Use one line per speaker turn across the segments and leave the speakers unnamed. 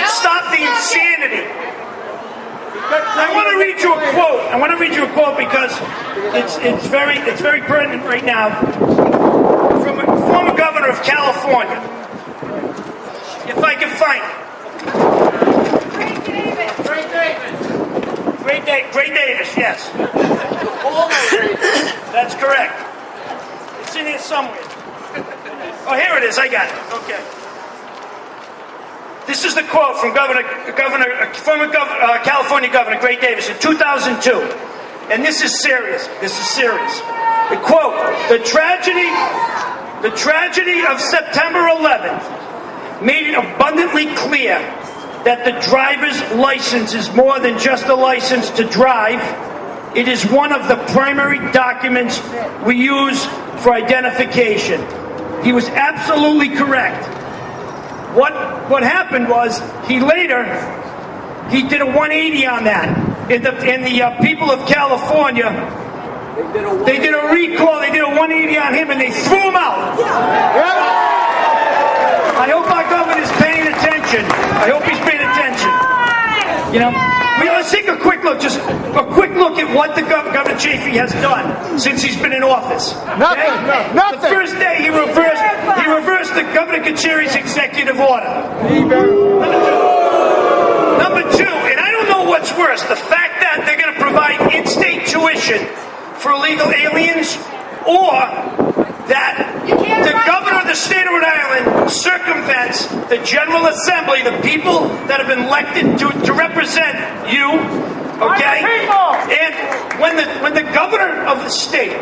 stop the insanity. I want to read you a quote. I want to read you a quote because it's very pertinent right now from a former governor of California. If I can find it. Great Davis, yes. That's correct. It's in here somewhere. Oh, here it is. I got it. Okay. This is the quote from former California Governor Gray Davis in 2002. And this is serious. The quote, the tragedy of September 11th made it abundantly clear that the driver's license is more than just a license to drive. It is one of the primary documents we use for identification. He was absolutely correct. What happened was he did a 180 on that. And the people of California, they did a recall, they did a 180 on him, and they threw him out. I hope our governor's paying attention. I hope he's paying attention. You know, let's take a quick look, just a quick look at what the Governor Chafee has done since he's been in office.
Nothing.
The first day he reversed the Governor Kacheri's executive order. Number two, and I don't know what's worse, the fact that they're going to provide in-state tuition for illegal aliens, or that the governor of the state of Rhode Island circumvents the General Assembly, the people that have been elected to represent you, okay? And when the governor of the state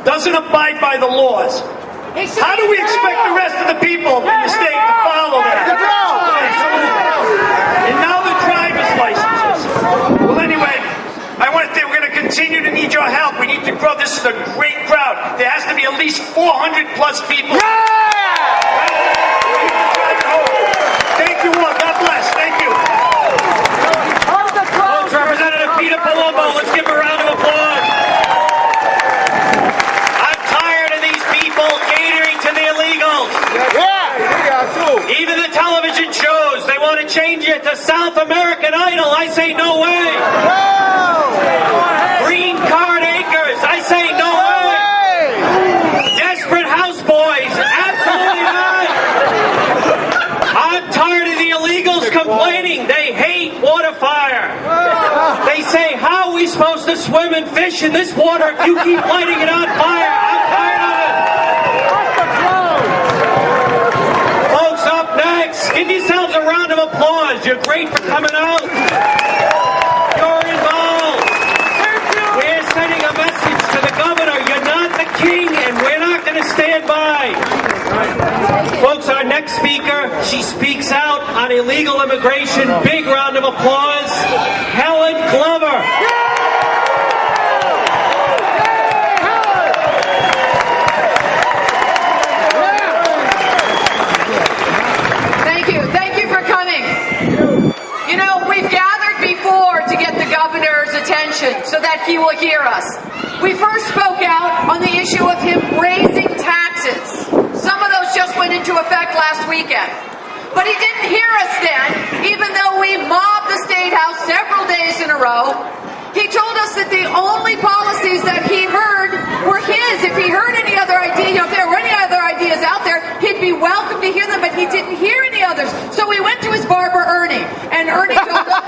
doesn't abide by the laws, how do we expect the rest of the people in the state to follow that? And now the driver's licenses. Well, anyway, we're going to continue to need your help. We need to grow. This is a great crowd. There has to be at least 400 plus people. Thank you all. God bless. Thank you. Folks, Representative Peter Palumbo, let's give him a round of applause. I'm tired of these people catering to the illegals. Even the television shows, they want to change it to South American Idol. I say no way. Green card acres, I say no way. Desperate houseboys, absolutely not. I'm tired of the illegals complaining. They hate water fire. They say, how are we supposed to swim and fish in this water if you keep lighting it on fire? I'm tired of it. Folks, up next, give yourselves a round of applause. You're great for coming out. You're involved. We're sending a message to the governor. You're not the king, and we're not going to stand by. Folks, our next speaker, she speaks out on illegal immigration. Big round of applause. Helen Glover.
Thank you for coming. You know, we've gathered before to get the governor's attention so that he will hear us. We first spoke out on the issue of him raising taxes. Some of those just went into effect last weekend. But he didn't hear us then, even though we mobbed the State House several days in a row. He told us that the only policies that he heard were his. If he heard any other idea, if there were any other ideas out there, he'd be welcome to hear them, but he didn't hear any others. So we went to his barber, Ernie, and Ernie told us,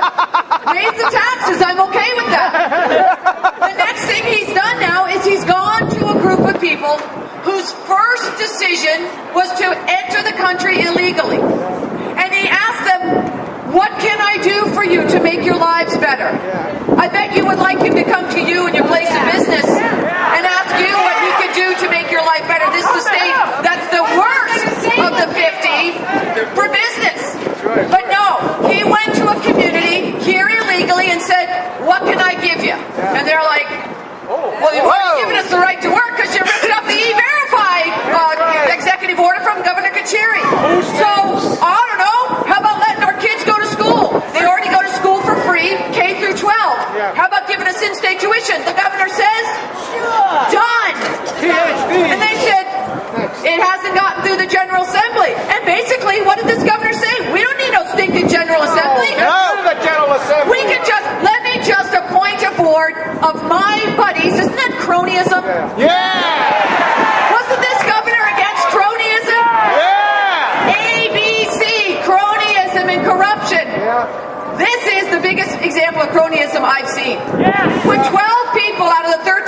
raise the taxes, I'm okay with that. The next thing he's done now is he's gone to a group of people whose first decision was to enter the country illegally. And he asked them, what can I do for you to make your lives better? I bet you would like him to come to you in your place of business and ask you what he could do to make your life better. This is the state that's the worst of the 50 for business. But no, he went to a community here illegally and said, what can I give you? And they're like, well, you've already given us the right to work because you ripped up the E-Verify executive order from Governor Kacheri. So, I don't know, how about letting our kids go to school? They already go to school for free, K through 12. How about giving us in-state tuition? The governor says, done. And they said, it hasn't gotten through the General Assembly. And basically, what did this governor say? We don't need no stinking General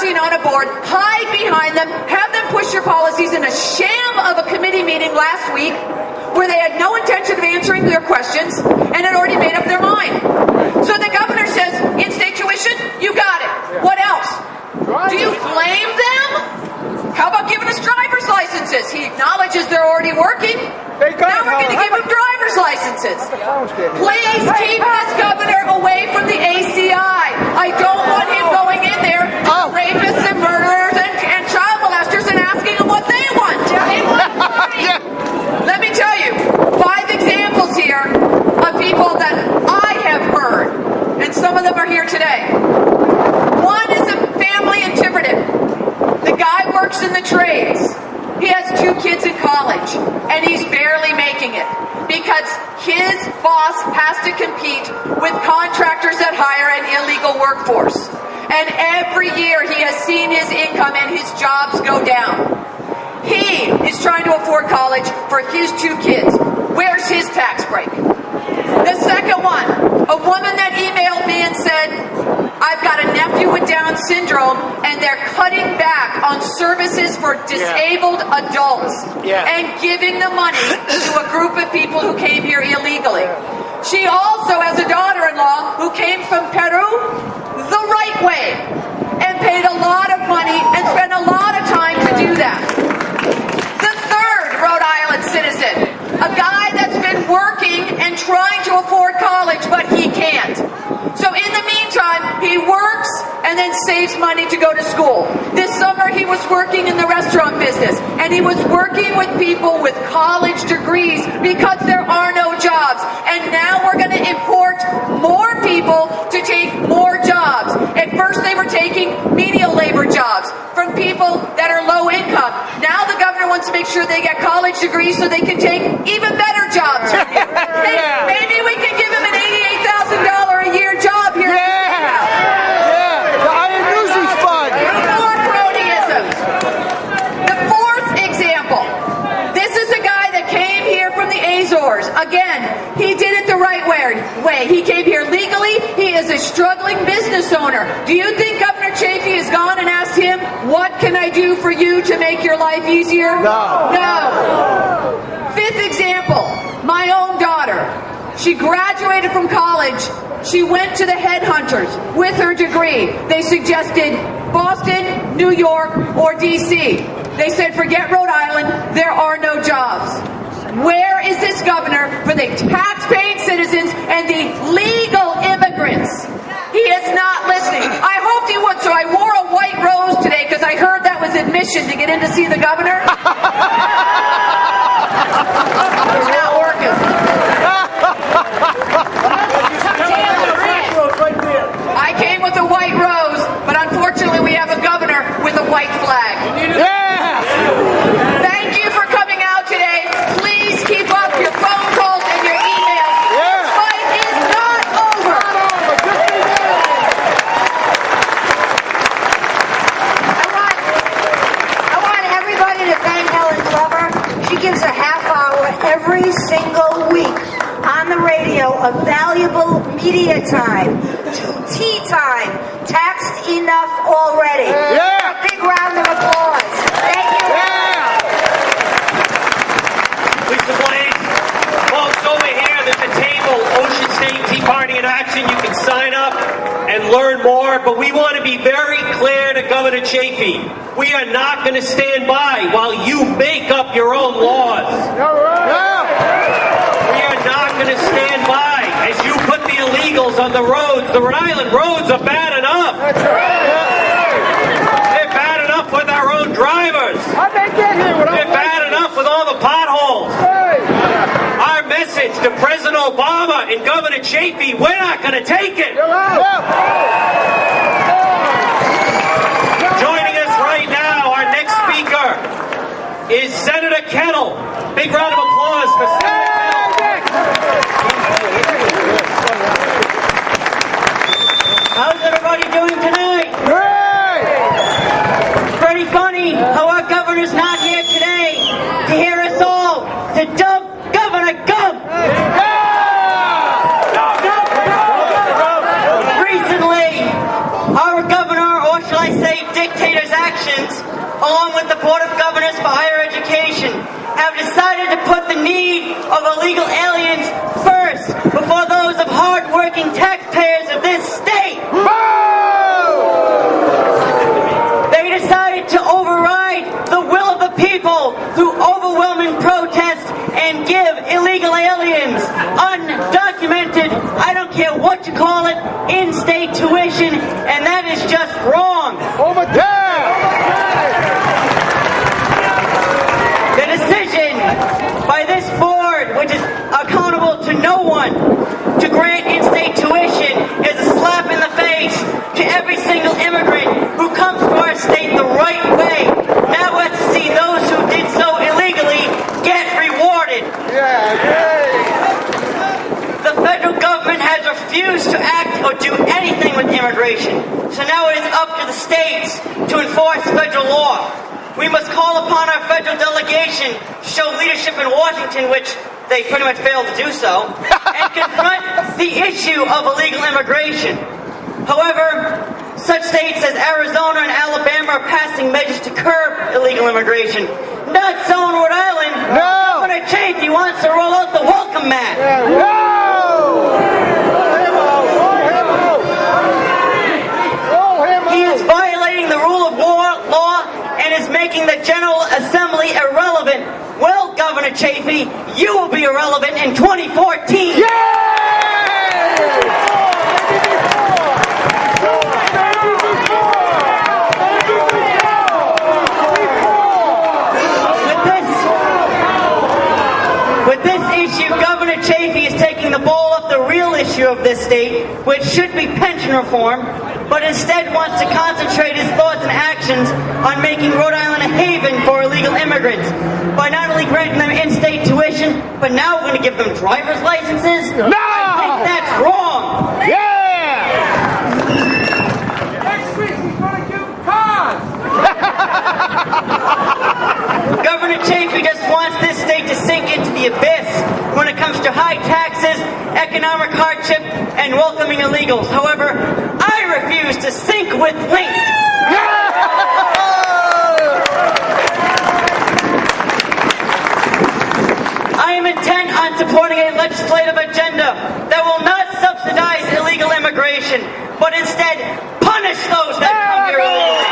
marching on a board, hide behind them, have them push your policies in a sham of a committee meeting last week where they had no intention of answering their questions and had already made up their mind. So the governor says, in-state tuition, you got it. What else? Do you blame them? How about giving us driver's licenses? He acknowledges they're already working. Now we're going to give them driver's licenses. Please keep this governor away from the ACI. I don't want him going in there to rapists and murderers and child molesters and asking them what they want. Let me tell you, 5 examples here of people that I have heard, and some of them are here today. One is a family in Tiverton. The guy works in the trades. He has 2 kids in college, and he's barely making it because his boss has to compete with contractors that hire an illegal workforce. And every year he has seen his income and his jobs go down. He is trying to afford college for his 2 kids. Where's his tax break? The second one, a woman that emailed me and said, I've got a nephew with Down syndrome and they're cutting back on services for disabled adults and giving the money to a group of people who came here illegally. She also has a daughter-in-law who came from Peru the right way and paid a lot of money and spent a lot of time to do that. The third Rhode Island citizen, a guy that's been working and trying to afford college, but he can't. So in the meantime, he works and then saves money to go to school. This summer, he was working in the restaurant business, and he was working with people with college degrees because there are no jobs. And now we're going to import more people to take more jobs. At first, they were taking menial labor jobs from people that are low income. Now the governor wants to make sure they get college degrees so they can take even better jobs. Maybe we can give him an $88,000 a year job here.
The Iron Newsies Fund.
More cronyism. The fourth example. This is a guy that came here from the Azores. Again, he did it the right way. He came here legally. He is a struggling business owner. Do you think Governor Chafee has gone and asked him, what can I do for you to make your life easier? No. Fifth example, my own daughter. She graduated from college. She went to the headhunters with her degree. They suggested Boston, New York, or D.C. They said, forget Rhode Island, there are no jobs. Where is this governor for the tax-paying citizens and the legal immigrants? He is not listening. I hoped he would, so I wore a white rose today because I heard that was admission to get in to see the governor. It's not working. I came with a white rose, but unfortunately we have a governor with a white flag. Thank you for coming out today. Please keep up your phone calls and your emails. This fight is not over.
I want everybody to thank Helen Clever. She gives a half hour every single week on the radio of valuable media time to tea time. Taxed enough already. A big round of applause. Thank you.
Lisa Blais, folks over here at the table, Ocean State Tea Party in Action. You can sign up and learn more, but we want to be very clear to Governor Chafee. We are not going to stand by while you make up your own laws. We are not going to stand by as you put the illegals on the roads. The Rhode Island roads are bad enough. They're bad enough with our own drivers. They're bad enough with all the potholes. Our message to President Obama and Governor Chafee, we're not going to take it. Joining us right now, our next speaker is Senator Kettle. Big round of applause for Senator Kettle.
How's everybody doing tonight? It's pretty funny how our governor's not here today to hear us all to dump Governor Gump. Recently, our governor, or shall I say dictator, taxpayers of this state. They decided to override the will of the people through overwhelming protest and give illegal aliens undocumented, I don't care what you call it, in-state tuition, and that is just wrong. The decision by this board, which is accountable to no one, to grant in-state tuition is a slap in the face to every single immigrant who comes to our state the right way. Now let's see those who did so illegally get rewarded. The federal government has refused to act or do anything with immigration, so now it is up to the states to enforce federal law. We must call upon our federal delegation to show leadership in Washington, which they pretty much failed to do so, and confront the issue of illegal immigration. However, such states as Arizona and Alabama are passing measures to curb illegal immigration. Not so in Rhode Island. No. Governor Chafee wants to roll out the welcome mat. He is violating the rule of law and is making the General Assembly irrelevant. Well, Governor Chafee, you will be irrelevant in 2014. With this issue, Governor Chafee is taking the ball off the real issue of this state, which should be pension reform, but instead wants to concentrate his thoughts and actions on making Rhode Island a haven for illegal immigrants by not only granting them in-state tuition, but now we're going to give them driver's licenses? No! I think that's wrong!
Next week he's going to give cars!
Governor Chafee just wants this state to sink into the abyss when it comes to high taxes, economic hardship, and welcoming illegals. However, I refuse to sink with Link. I am intent on supporting a legislative agenda that will not subsidize illegal immigration, but instead punish those that come here illegally.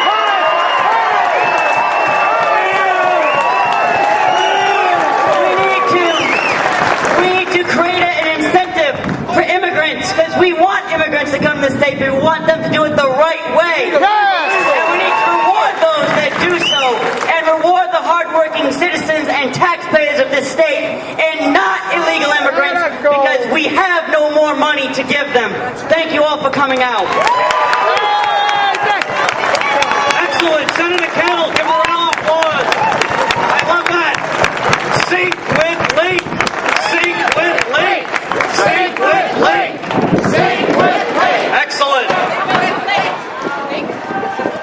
Because we want immigrants to come to the state, but we want them to do it the right way. Yes! And we need to reward those that do so, and reward the hardworking citizens and taxpayers of this state, and not illegal immigrants, because we have no more money to give them. Thank you all for coming out.
Excellent. Senator Kettle, give her a round of applause. I love that. Sink with Link. Sink with Link. Sink with Link. Sink with Link. Excellent.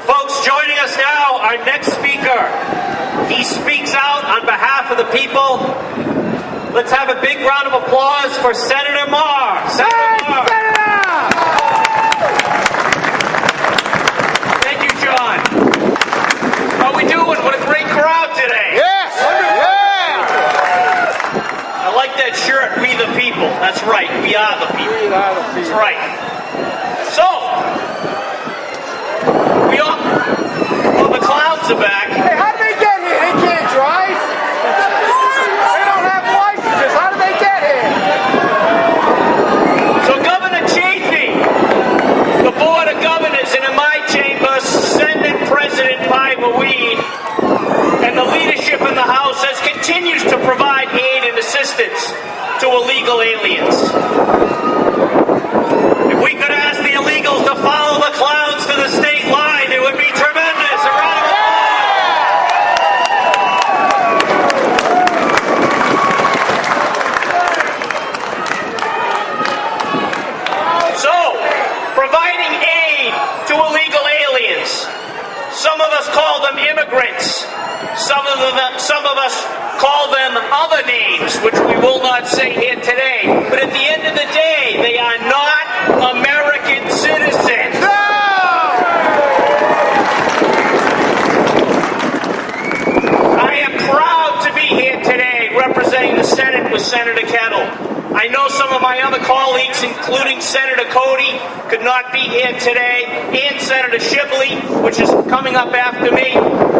Folks, joining us now, our next speaker. He speaks out on behalf of the people. Let's have a big round of applause for Senator Maher. Senator Maher. Thank you, John. How we doing? What a great crowd today.
Yes.
I like that shirt, we the people. That's right, we are the people. That's right. So, we all, well, the clouds are back.
Hey, how did they get here? They can't drive. They don't have licenses. How did they get here?
So Governor Chafee, the Board of Governors, and in my chamber, Senate President Weed, and the leadership in the House continues to provide aid and assistance to illegal aliens. If we could ask the illegals to follow the clouds to the state line, it would be tremendous. A round of applause. So, providing aid to illegal aliens. Some of us call them immigrants. Some of us call them other names, which we will not say here today. But at the end of the day, they are not American citizens. No! I am proud to be here today representing the Senate with with Senator Kettle. I know some of my other colleagues, including Senator Cody, could not be here today, and Senator Shibley, which is coming up after me,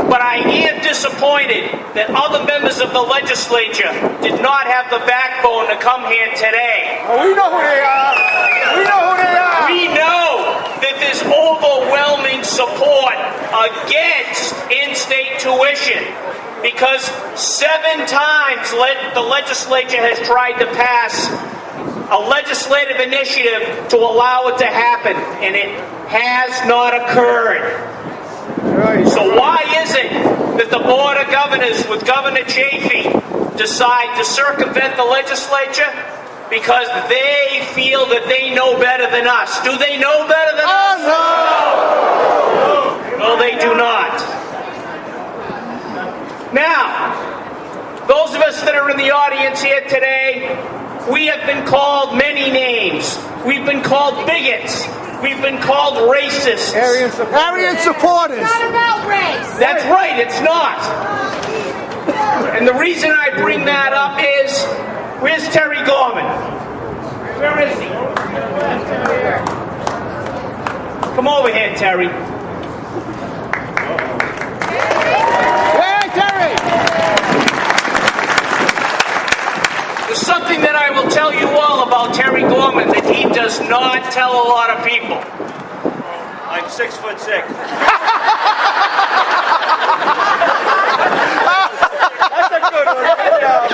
but I am disappointed that other members of the legislature did not have the backbone to come here today.
Oh, we know who they are. We know who they are.
We know that there's overwhelming support against in-state tuition, because 7 times the legislature has tried to pass a legislative initiative to allow it to happen, and it has not occurred. So why is it that the Board of Governors with Governor Chafee decide to circumvent the legislature? Because they feel that they know better than us. Do they know better than us? No, they do not. Now, those of us that are in the audience here today, we have been called many names. We've been called bigots. We've been called racists.
Aryan supporters.
It's not about race.
That's right, it's not. And the reason I bring that up is, where's Terry Gorman? Where is he? Come over here, Terry.
Hey, Terry!
There's something that I will tell you all about Terry Gorman that he does not tell a lot of people. I'm 6'6".
That's a good one. Good job.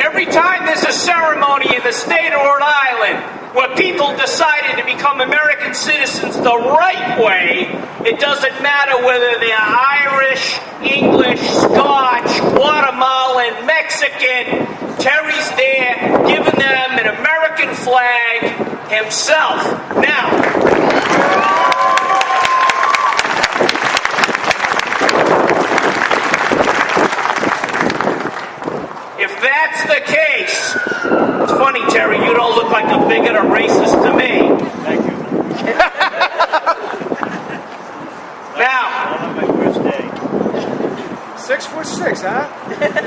Every time there's a ceremony in the state of Rhode Island where people decided to become American citizens the right way, it doesn't matter whether they're Irish, English, Scotch, Guatemalan, Mexican, Terry's there giving them an American flag himself. Now, if that's the case, it's funny, Terry, you don't look like a bigot or racist to me. Thank you. Now, on my first day.
6'6", huh?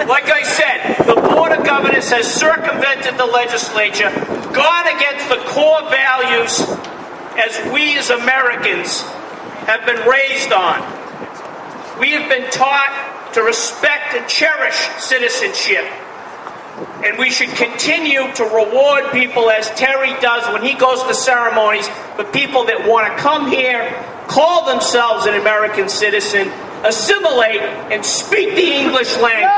Like I said, the Board of Governors has circumvented the legislature, gone against the core values as we as Americans have been raised on. We have been taught to respect and cherish citizenship. And we should continue to reward people as Terry does when he goes to ceremonies, the people that want to come here, call themselves an American citizen, assimilate, and speak the English language.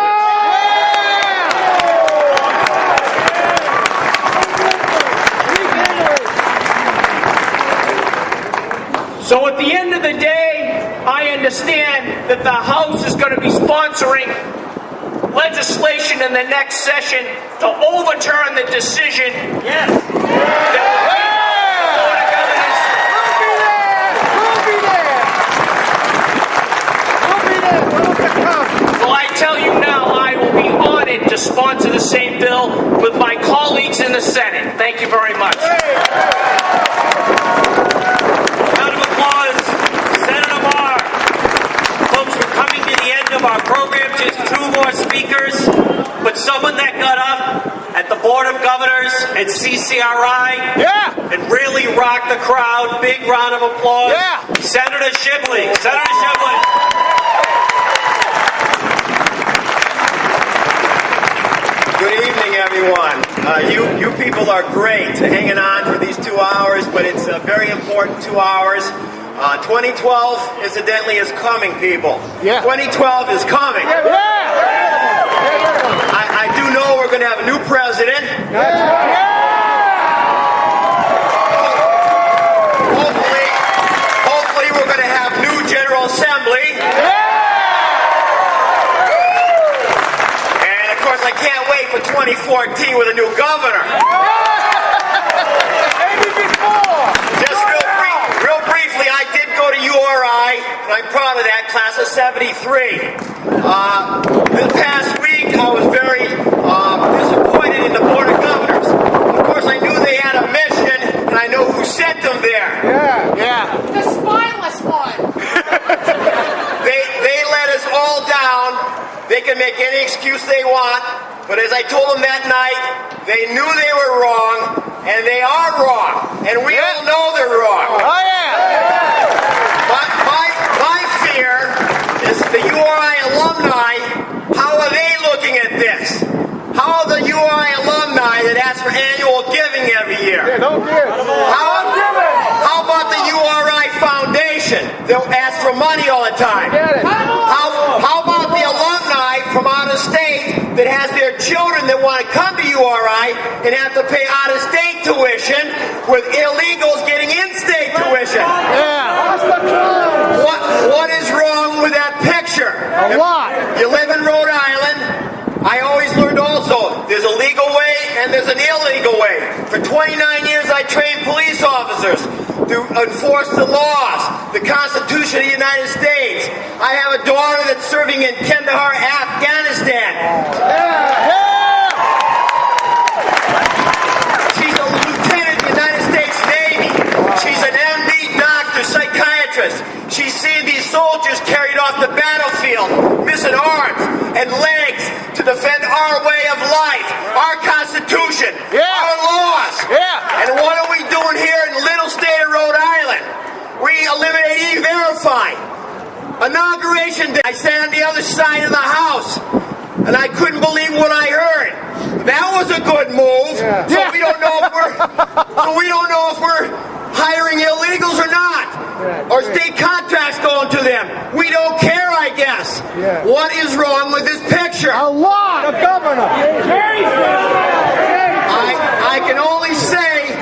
So at the end of the day, I understand that the House is going to be sponsoring legislation in the next session to overturn the decision. Yes. Well, I tell you now, I will be honored to sponsor the same bill with my colleagues in the Senate. Thank you very much.
Round of applause, Senator Maher. Folks, we're coming to the end of our program. Just 2 more speakers, but someone that got up at the Board of Governors at CCRI and really rocked the crowd. Big round of applause. Senator Shibley. Senator Shibley.
Good evening, everyone. You people are great hanging on for these 2 hours, but it's a very important 2 hours. 2012, incidentally, is coming, people. 2012 is coming. I do know we're going to have a new president. Hopefully we're going to have new General Assembly. And of course, I can't wait for 2014 with a new governor. Just real briefly, I did go to URI, and I'm proud of that, class of 73. This past week, I was very disappointed in the Board of Governors. Of course, I knew they had a mission, and I know who sent them there.
The spineless one.
They let us all down. They can make any excuse they want. But as I told them that night, they knew they were wrong, and they are wrong. And we all know they're wrong.
Oh, yeah!
My fear is the URI alumni, how are they looking at this? How are the URI alumni that ask for annual giving every year?
Yeah, don't give.
How about the URI Foundation? They'll ask for money all the time. How about the alumni from out of state that has their children that want to come to URI and have to pay out-of-state tuition with illegals getting in-state tuition? What is wrong with that picture?
A lot.
You live in Rhode Island. I always learned also, there's a legal way and there's an illegal way. For 29 years I trained police officers to enforce the laws, the Constitution of the United States. I have a daughter that's serving in Kandahar, Afghanistan. She's a lieutenant in the United States Navy. She's an MD doctor, psychiatrist. She's seen these soldiers carried off the battlefield, missing arms and legs to defend our way of life, our Constitution, our laws. And what are we doing here in the little state of Rhode Island? We eliminate E-Verify. Inauguration day, I sat on the other side of the House, and I couldn't believe what I heard. That was a good move. So we don't know if we're hiring illegals or not, or state contracts going to them. We don't care, I guess. What is wrong with this picture?
A lot. The governor.
I can only say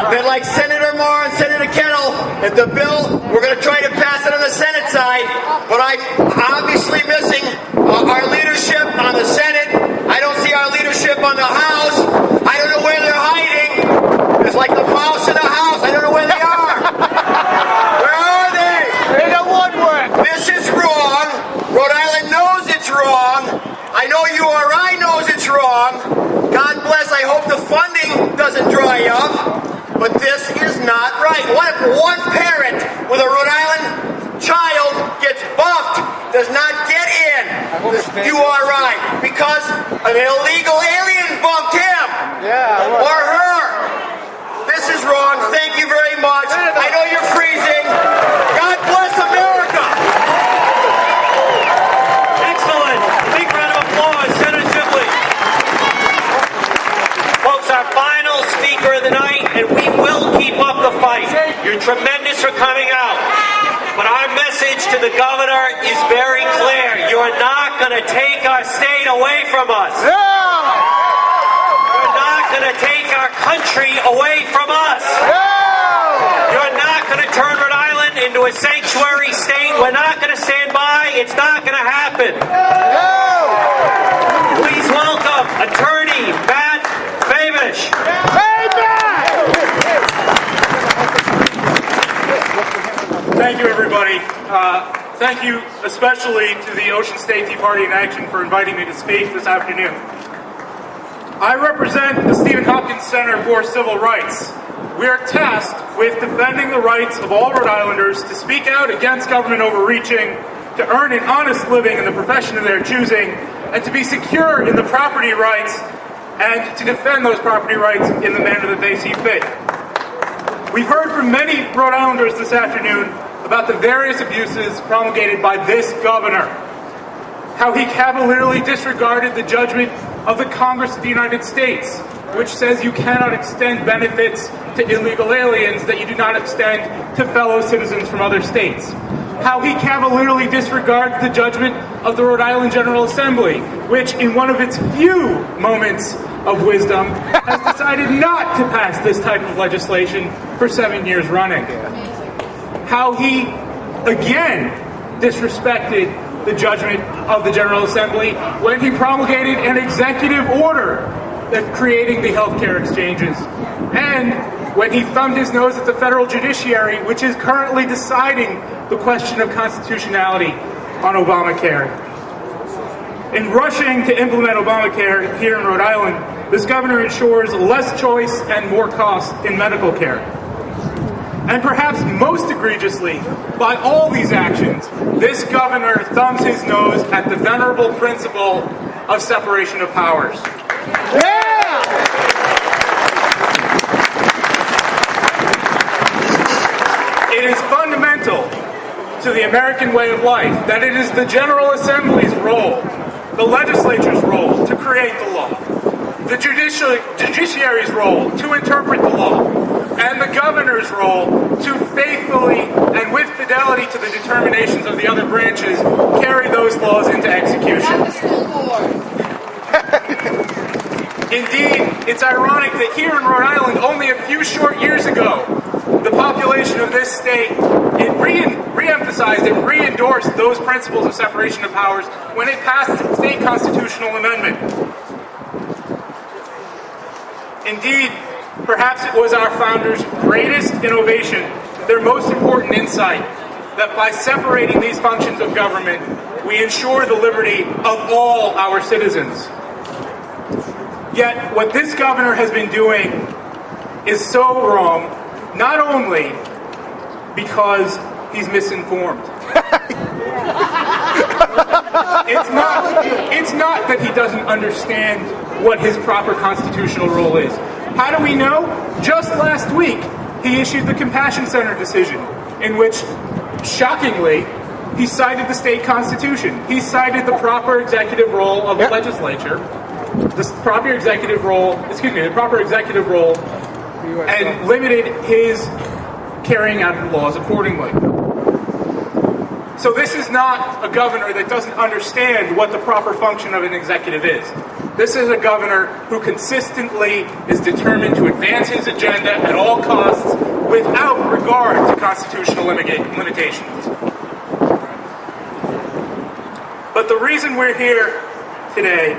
that, like Senator Maher and Senator Kettle, if the bill, we're going to try to pass it on the Senate side, but I'm obviously missing our leadership on the Senate. I don't see our leadership on the House. I don't know where they're hiding. It's like the mouse in the house. I don't know where they are. Where are they?
In the woodwork.
This is wrong. Rhode Island knows it's wrong. I know URI knows it's wrong. God bless. I hope the funding doesn't dry up. But this is not right. What if one parent with a Rhode Island child gets bumped, does not get in this URI because an illegal alien bumped him or her? This is wrong. Thank you very much. I know you're freezing. God bless America.
Excellent. Big round of applause, Senator Shibley. Folks, our final speaker of the night, and we will keep up the fight. You're tremendous for coming out. But our message to the governor is very clear. You're not going to take our state away from us. You're not going to take our country away from us. You're not going to turn Rhode Island into a sanctuary state. We're not going to stand by. It's not going to happen. Please welcome attorney Matt Fabisch.
Thank you, everybody. Thank you especially to the Ocean State Tea Party in Action for inviting me to speak this afternoon. I represent the Stephen Hopkins Center for Civil Rights. We are tasked with defending the rights of all Rhode Islanders to speak out against government overreaching, to earn an honest living in the profession of their choosing, and to be secure in the property rights, and to defend those property rights in the manner that they see fit. We've heard from many Rhode Islanders this afternoon about the various abuses promulgated by this governor. How he cavalierly disregarded the judgment of the Congress of the United States, which says you cannot extend benefits to illegal aliens that you do not extend to fellow citizens from other states. How he cavalierly disregards the judgment of the Rhode Island General Assembly, which in one of its few moments of wisdom has decided not to pass this type of legislation for 7 years running. How he again disrespected the judgment of the General Assembly when he promulgated an executive order that creating the healthcare exchanges, and when he thumbed his nose at the federal judiciary, which is currently deciding the question of constitutionality on Obamacare. In rushing to implement Obamacare here in Rhode Island, this governor ensures less choice and more cost in medical care. And perhaps most egregiously, by all these actions, this governor thumbs his nose at the venerable principle of separation of powers. It is fundamental to the American way of life that it is the General Assembly's role, the legislature's role, to create the law, the judiciary's role to interpret the law, and the governor's role to faithfully and with fidelity to the determinations of the other branches carry those laws into execution. Indeed, it's ironic that here in Rhode Island, only a few short years ago, the population of this state re-emphasized and re-endorsed those principles of separation of powers when it passed its state constitutional amendment. Indeed, perhaps it was our founders' greatest innovation, their most important insight, that by separating these functions of government, we ensure the liberty of all our citizens. Yet, what this governor has been doing is so wrong, not only because he's misinformed. It's not that he doesn't understand what his proper constitutional role is. How do we know? Just last week, he issued the Compassion Center decision, in which, shockingly, he cited the state constitution. He cited the proper executive role of the legislature, the proper executive role, and limited his carrying out of the laws accordingly. So this is not a governor that doesn't understand what the proper function of an executive is. This is a governor who consistently is determined to advance his agenda at all costs without regard to constitutional limitations. But the reason we're here today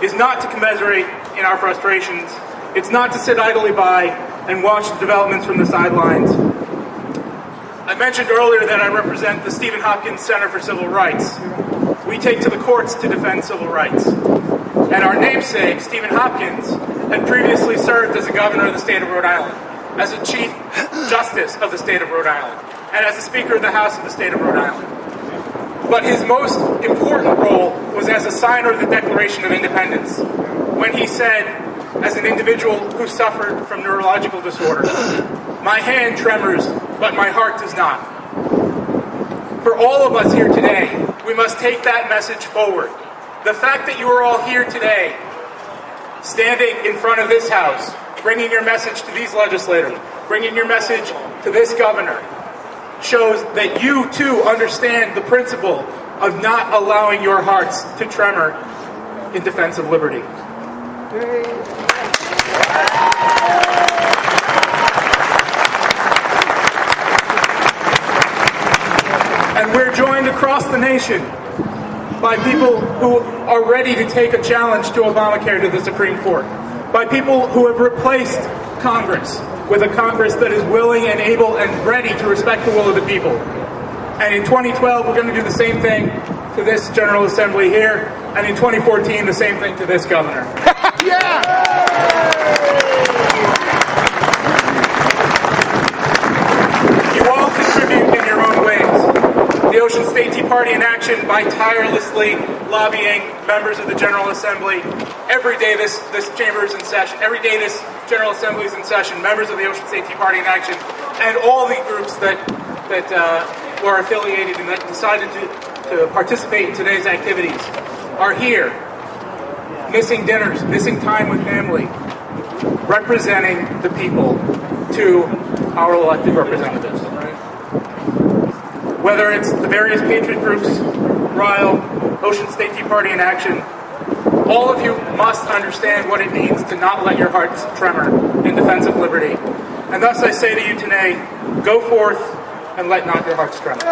is not to commiserate in our frustrations. It's not to sit idly by and watch the developments from the sidelines. I mentioned earlier that I represent the Stephen Hopkins Center for Civil Rights. We take to the courts to defend civil rights. And our namesake, Stephen Hopkins, had previously served as a governor of the state of Rhode Island, as a chief justice of the state of Rhode Island, and as a speaker of the House of the state of Rhode Island. But his most important role was as a signer of the Declaration of Independence, when he said, as an individual who suffered from neurological disorder, "My hand tremors, but my heart does not." For all of us here today, we must take that message forward. The fact that you are all here today, standing in front of this house, bringing your message to these legislators, bringing your message to this governor, shows that you too understand the principle of not allowing your hearts to tremor in defense of liberty. And we're joined across the nation by people who are ready to take a challenge to Obamacare to the Supreme Court, by people who have replaced Congress with a Congress that is willing and able and ready to respect the will of the people. And in 2012, we're going to do the same thing to this General Assembly here, and in 2014, the same thing to this governor. You all contribute in your own ways. The Ocean State Tea Party in action by tirelessly lobbying members of the General Assembly. Every day this chamber is in session, every day this General Assembly is in session, members of the Ocean State Tea Party in action, and all the groups that were affiliated and that decided to participate in today's activities are here, missing dinners, missing time with family, representing the people to our elected representatives. Whether it's the various patriot groups, RILE, Ocean State Tea Party in action, all of you must understand what it means to not let your hearts tremor in defense of liberty. And thus I say to you today, go forth and let not your hearts tremor.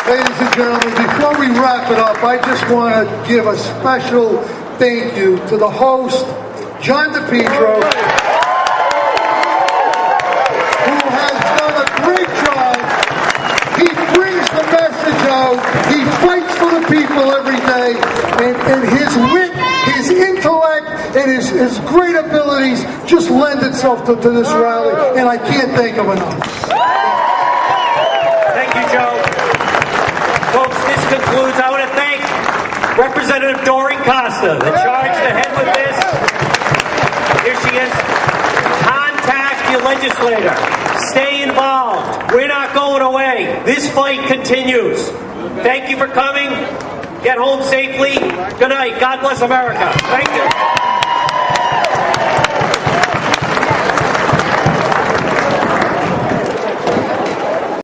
Ladies and gentlemen, before we wrap it up, I just want to give a special thank you to the host, John DePietro, who has done a great job. He brings the message out. He fights for the people every day. And his wit, his intellect, and his great abilities just lend itself to this rally. And I can't thank him enough.
concludes. I want to thank Representative Doreen Costa that charged ahead with this. Here she is. Contact your legislator. Stay involved. We're not going away. This fight continues. Thank you for coming. Get home safely. Good night. God bless America. Thank you.